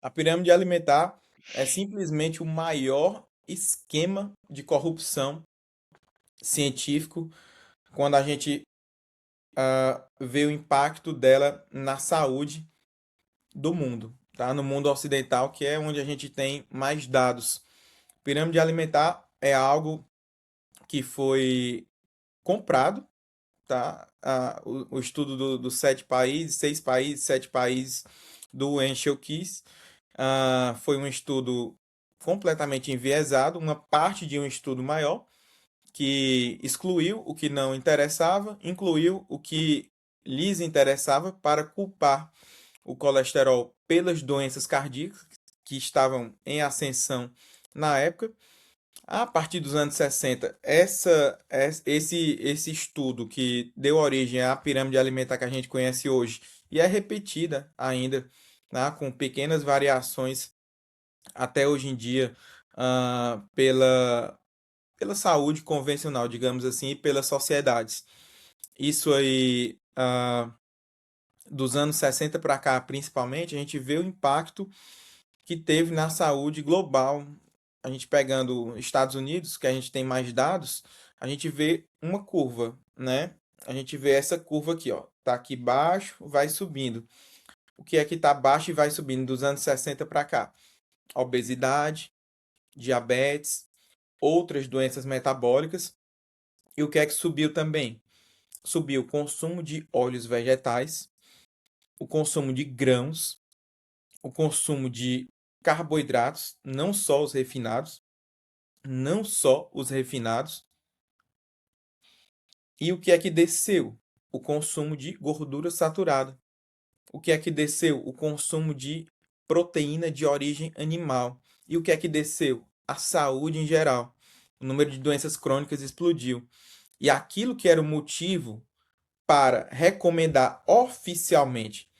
A pirâmide alimentar é simplesmente o maior esquema de corrupção científico quando a gente vê o impacto dela na saúde do mundo, tá? No mundo ocidental, que é onde a gente tem mais dados. Pirâmide alimentar é algo que foi comprado, tá? O estudo dos 7 países, 6 países, 7 países do Enschel Keys foi um estudo completamente enviesado, uma parte de um estudo maior que excluiu o que não interessava, incluiu o que lhes interessava para culpar o colesterol pelas doenças cardíacas que estavam em ascensão na época. A partir dos anos 60, esse estudo que deu origem à pirâmide alimentar que a gente conhece hoje e é repetida ainda, né, com pequenas variações até hoje em dia, pela saúde convencional, digamos assim, e pelas sociedades. Isso aí, dos anos 60 para cá, principalmente, a gente vê o impacto que teve na saúde global. A gente pegando Estados Unidos, que a gente tem mais dados, a gente vê uma curva, né? A gente vê essa curva aqui, ó. Tá aqui baixo, vai subindo. O que é que tá baixo e vai subindo dos anos 60 para cá? Obesidade, diabetes, outras doenças metabólicas. E o que é que subiu também? Subiu o consumo de óleos vegetais, o consumo de grãos, o consumo de carboidratos, não só os refinados, não só os refinados. E o que é que desceu? O consumo de gordura saturada. O que é que desceu? O consumo de proteína de origem animal. E o que é que desceu? A saúde em geral. O número de doenças crônicas explodiu. E aquilo que era o motivo para recomendar oficialmente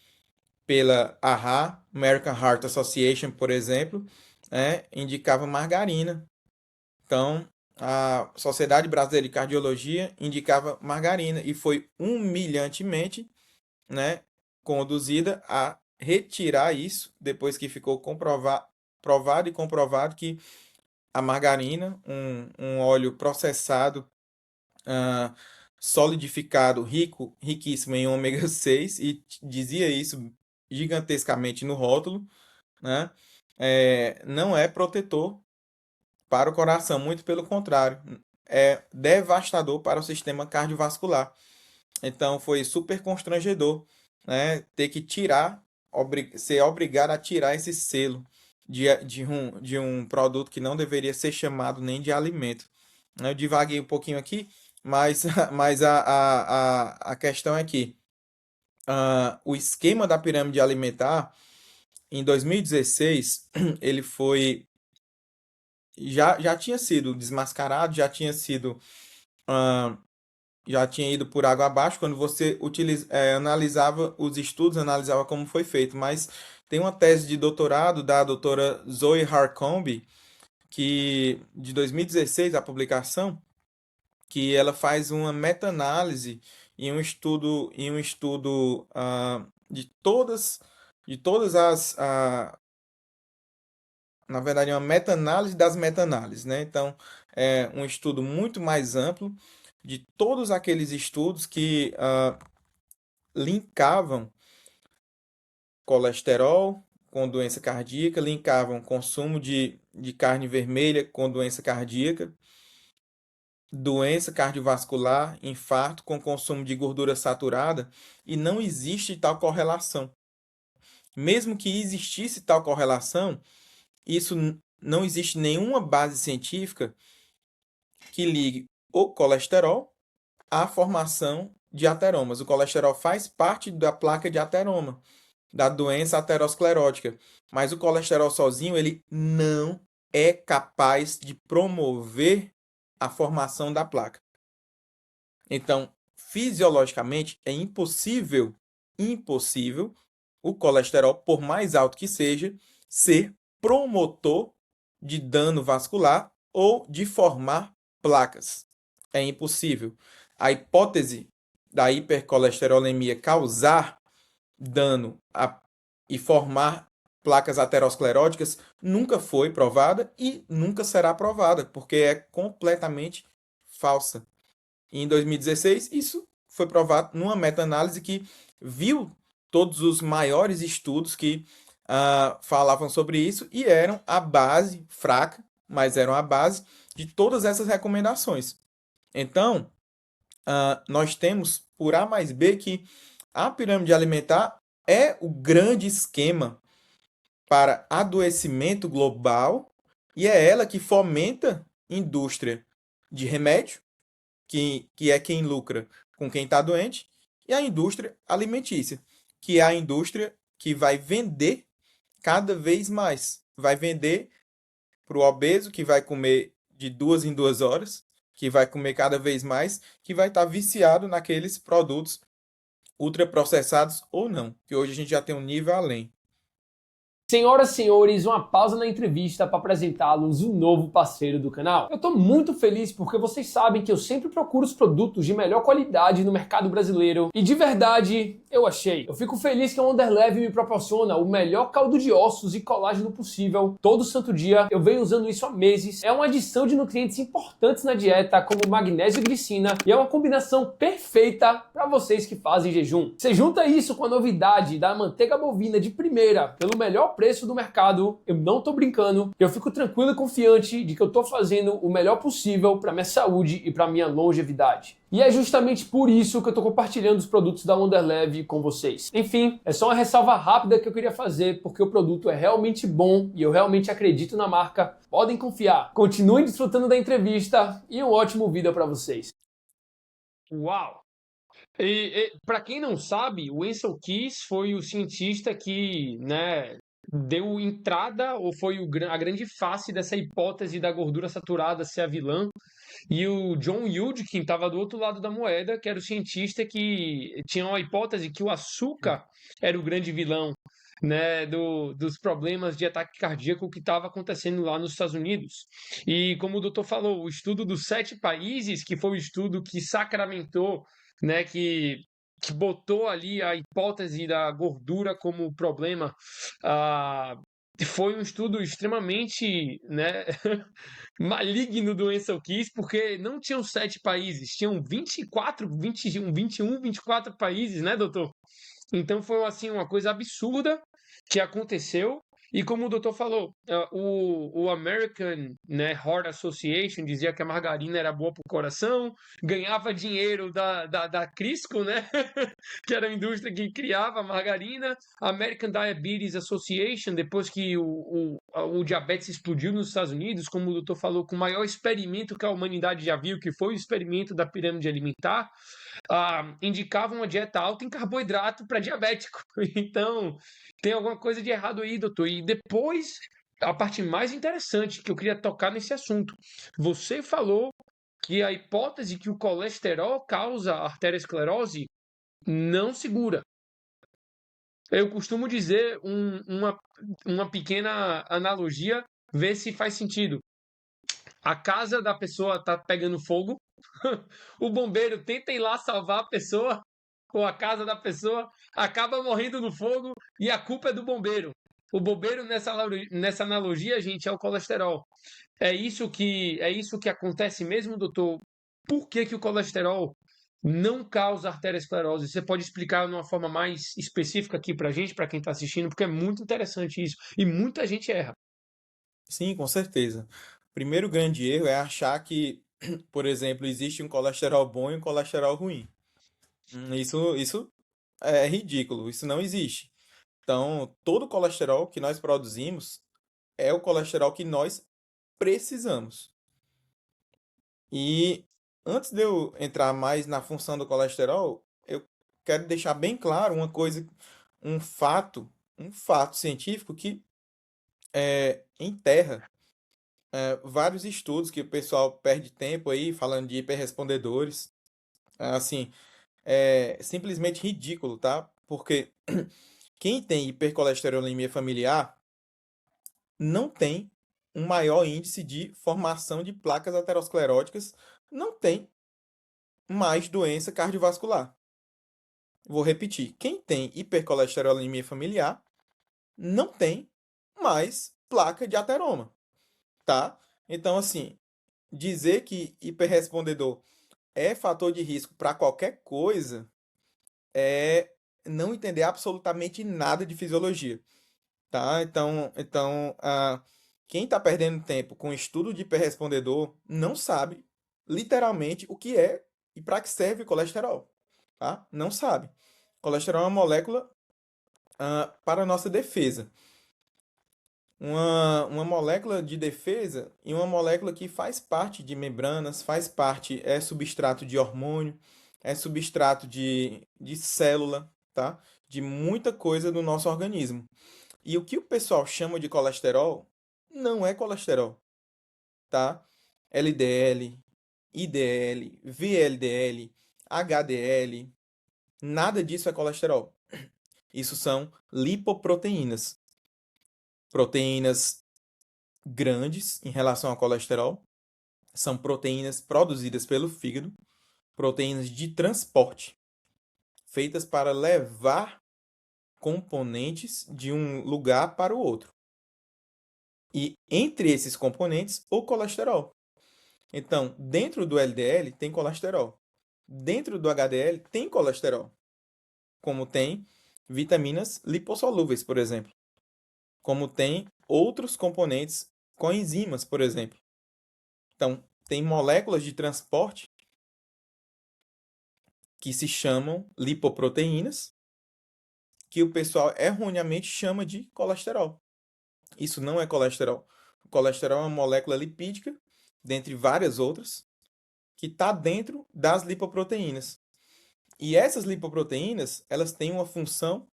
pela AHA, American Heart Association, por exemplo, indicava margarina. Então, a Sociedade Brasileira de Cardiologia indicava margarina e foi humilhantemente, né, conduzida a retirar isso depois que ficou provado e comprovado que a margarina, um óleo processado, ah, solidificado, riquíssimo em ômega 6 e dizia isso gigantescamente no rótulo, né? Não é protetor para o coração, muito pelo contrário, é devastador para o sistema cardiovascular. Então foi super constrangedor, né, ter que tirar, ser obrigado a tirar esse selo de um produto que não deveria ser chamado nem de alimento. Eu divaguei um pouquinho aqui, mas, mas a questão é que o esquema da pirâmide alimentar, em 2016, ele foi já tinha sido desmascarado, ah, já tinha ido por água abaixo quando você analisava os estudos, analisava como foi feito. Mas tem uma tese de doutorado da doutora Zoe Harcombe, que de 2016, a publicação, que ela faz uma meta-análise em um estudo de todas na verdade, é uma meta-análise das meta-análises, né? Então, é um estudo muito mais amplo de todos aqueles estudos que linkavam colesterol com doença cardíaca, linkavam consumo de carne vermelha com doença cardíaca, doença cardiovascular, infarto com consumo de gordura saturada, e não existe tal correlação. Mesmo que existisse tal correlação, isso não existe nenhuma base científica que ligue o colesterol à formação de ateromas. O colesterol faz parte da placa de ateroma, da doença aterosclerótica, mas o colesterol sozinho ele não é capaz de promover a formação da placa. Então, fisiologicamente é impossível o colesterol, por mais alto que seja, ser promotor de dano vascular ou de formar placas. É impossível. A hipótese da hipercolesterolemia causar dano e formar placas ateroscleróticas nunca foi provada e nunca será provada, porque é completamente falsa. E em 2016, isso foi provado numa meta-análise que viu todos os maiores estudos que falavam sobre isso e eram a base, fraca, mas eram a base de todas essas recomendações. Então, nós temos por A mais B que a pirâmide alimentar é o grande esquema para adoecimento global e é ela que fomenta indústria de remédio, que é quem lucra com quem está doente, e a indústria alimentícia, que é a indústria que vai vender cada vez mais. Vai vender para o obeso, que vai comer de 2 em 2 horas, que vai comer cada vez mais, que vai estar viciado naqueles produtos ultraprocessados ou não, que hoje a gente já tem um nível além. Senhoras e senhores, uma pausa na entrevista para apresentá-los um novo parceiro do canal. Eu estou muito feliz porque vocês sabem que eu sempre procuro os produtos de melhor qualidade no mercado brasileiro e de verdade eu achei. Eu fico feliz que a Wonderlev me proporciona o melhor caldo de ossos e colágeno possível todo santo dia. Eu venho usando isso há meses. É uma adição de nutrientes importantes na dieta, como magnésio e glicina, e é uma combinação perfeita para vocês que fazem jejum. Você junta isso com a novidade da manteiga bovina de primeira pelo melhor preço do mercado, eu não tô brincando, eu fico tranquilo e confiante de que eu tô fazendo o melhor possível para minha saúde e para minha longevidade. E é justamente por isso que eu tô compartilhando os produtos da Wonderlev com vocês. Enfim, é só uma ressalva rápida que eu queria fazer, porque o produto é realmente bom e eu realmente acredito na marca. Podem confiar. Continuem desfrutando da entrevista e um ótimo vídeo para vocês. Uau! Para quem não sabe, o Ancel Keys foi o cientista que, né, deu entrada ou foi a grande face dessa hipótese da gordura saturada ser a vilã. E o John Yudkin estava do outro lado da moeda, que era o cientista que tinha uma hipótese que o açúcar era o grande vilão, né, dos problemas de ataque cardíaco que estava acontecendo lá nos Estados Unidos. E como o doutor falou, o estudo dos 7 países, que foi o estudo que sacramentou, né, que botou ali a hipótese da gordura como problema, foi um estudo extremamente, né, maligno do Ansel Keys, porque não tinham 7 países, tinham 24, 21, 21, 24 países, né, doutor? Então foi assim uma coisa absurda que aconteceu. E como o doutor falou, o American, né, Heart Association dizia que a margarina era boa para o coração, ganhava dinheiro da Crisco, né, que era a indústria que criava a margarina. A American Diabetes Association, depois que o diabetes explodiu nos Estados Unidos, como o doutor falou, com o maior experimento que a humanidade já viu, que foi o experimento da pirâmide alimentar, indicava uma dieta alta em carboidrato para diabético. Então, tem alguma coisa de errado aí, doutor. E depois, a parte mais interessante que eu queria tocar nesse assunto. Você falou que a hipótese que o colesterol causa arteriosclerose não segura. Eu costumo dizer uma pequena analogia, ver se faz sentido. A casa da pessoa está pegando fogo, o bombeiro tenta ir lá salvar a pessoa, ou a casa da pessoa, acaba morrendo no fogo e a culpa é do bombeiro. O bombeiro nessa analogia, gente, é o colesterol. É isso que acontece mesmo, doutor? Por que o colesterol não causa arteriosclerose? Você pode explicar de uma forma mais específica aqui pra gente, para quem está assistindo, porque é muito interessante isso e muita gente erra. Sim, com certeza. O primeiro grande erro é achar que, por exemplo, existe um colesterol bom e um colesterol ruim. Isso é ridículo, isso não existe. Então, todo o colesterol que nós produzimos é o colesterol que nós precisamos. E antes de eu entrar mais na função do colesterol, eu quero deixar bem claro uma coisa, um fato científico que enterra vários estudos que o pessoal perde tempo aí falando de hiperrespondedores. Assim, é simplesmente ridículo, tá? Porque quem tem hipercolesterolemia familiar não tem um maior índice de formação de placas ateroscleróticas, não tem mais doença cardiovascular. Vou repetir: quem tem hipercolesterolemia familiar não tem mais placa de ateroma, tá? Então, assim, dizer que hiperrespondedor é fator de risco para qualquer coisa é não entender absolutamente nada de fisiologia, tá? Então, quem está perdendo tempo com estudo de hiperrespondedor não sabe literalmente o que é e para que serve o colesterol, tá? Não sabe. Colesterol é uma molécula para a nossa defesa. Uma molécula de defesa e uma molécula que faz parte de membranas, faz parte, é substrato de hormônio, é substrato de célula, tá? De muita coisa do nosso organismo. E o que o pessoal chama de colesterol não é colesterol, tá? LDL, IDL, VLDL, HDL, nada disso é colesterol. Isso são lipoproteínas. Proteínas grandes em relação ao colesterol. São proteínas produzidas pelo fígado, proteínas de transporte, feitas para levar componentes de um lugar para o outro. E entre esses componentes, o colesterol. Então, dentro do LDL tem colesterol. Dentro do HDL tem colesterol, como tem vitaminas lipossolúveis, por exemplo, como tem outros componentes coenzimas, por exemplo. Então, tem moléculas de transporte que se chamam lipoproteínas, que o pessoal erroneamente chama de colesterol. Isso não é colesterol. O colesterol é uma molécula lipídica, dentre várias outras, que está dentro das lipoproteínas. E essas lipoproteínas, elas têm uma função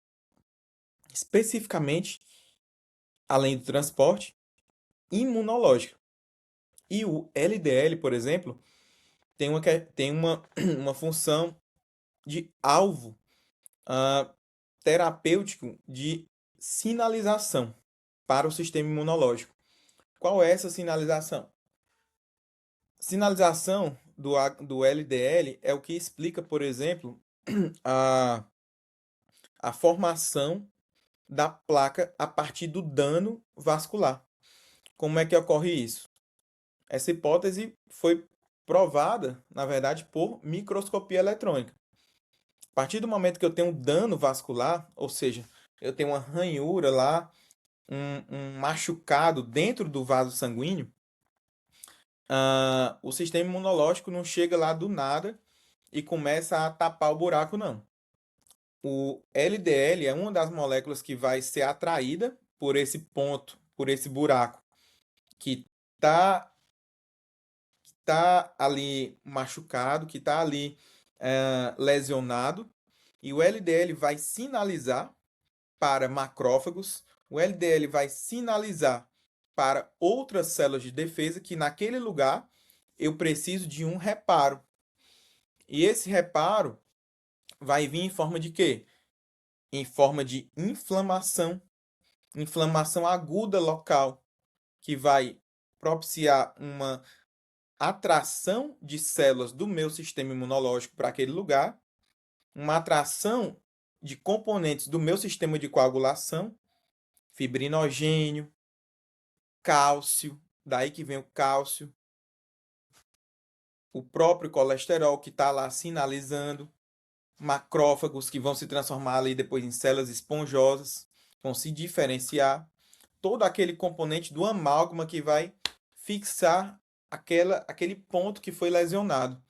especificamente, além do transporte, imunológica. E o LDL, por exemplo, tem uma uma função de alvo ah, terapêutico de sinalização para o sistema imunológico. Qual é essa sinalização? Sinalização do LDL é o que explica, por exemplo, a, a formação da placa a partir do dano vascular. Como é que ocorre isso? Essa hipótese foi provada, na verdade, por microscopia eletrônica. A partir do momento que eu tenho um dano vascular, ou seja, eu tenho uma ranhura lá, um machucado dentro do vaso sanguíneo, o sistema imunológico não chega lá do nada e começa a tapar o buraco, não. O LDL é uma das moléculas que vai ser atraída por esse ponto, por esse buraco, que está ali machucado, que está ali lesionado, e o LDL vai sinalizar para macrófagos, o LDL vai sinalizar para outras células de defesa que naquele lugar eu preciso de um reparo. E esse reparo vai vir em forma de quê? Em forma de inflamação, inflamação aguda local, que vai propiciar uma atração de células do meu sistema imunológico para aquele lugar, uma atração de componentes do meu sistema de coagulação, fibrinogênio, cálcio, daí que vem o cálcio, o próprio colesterol que está lá sinalizando, macrófagos que vão se transformar ali depois em células esponjosas, vão se diferenciar, todo aquele componente do amálgama que vai fixar aquele ponto que foi lesionado.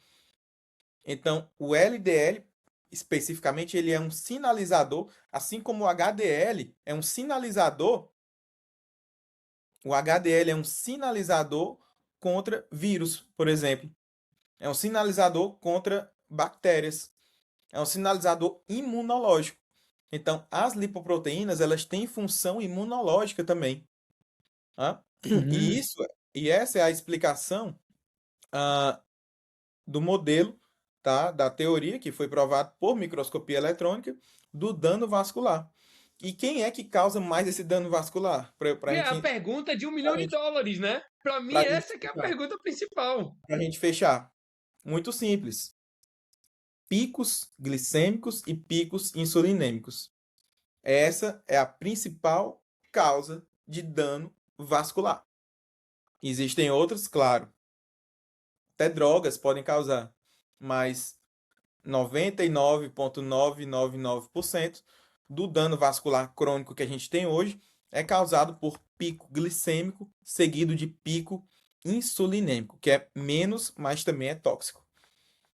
Então, o LDL, especificamente, ele é um sinalizador, assim como o HDL é um sinalizador. O HDL é um sinalizador contra vírus, por exemplo. É um sinalizador contra bactérias. É um sinalizador imunológico. Então, as lipoproteínas, elas têm função imunológica também. Tá? E Hum. isso, e essa é a explicação do modelo, tá? Da teoria que foi provado por microscopia eletrônica do dano vascular. E quem é que causa mais esse dano vascular? Para E a é a gente, pergunta de 1 milhão pra de gente, dólares, né? Para mim, pra gente essa que é a fechar. pergunta principal. Pra gente fechar. Muito simples. Picos glicêmicos e picos insulinêmicos. Essa é a principal causa de dano vascular. Existem outros, claro. Até drogas podem causar, mas 99,999% do dano vascular crônico que a gente tem hoje é causado por pico glicêmico seguido de pico insulinêmico, que é menos, mas também é tóxico.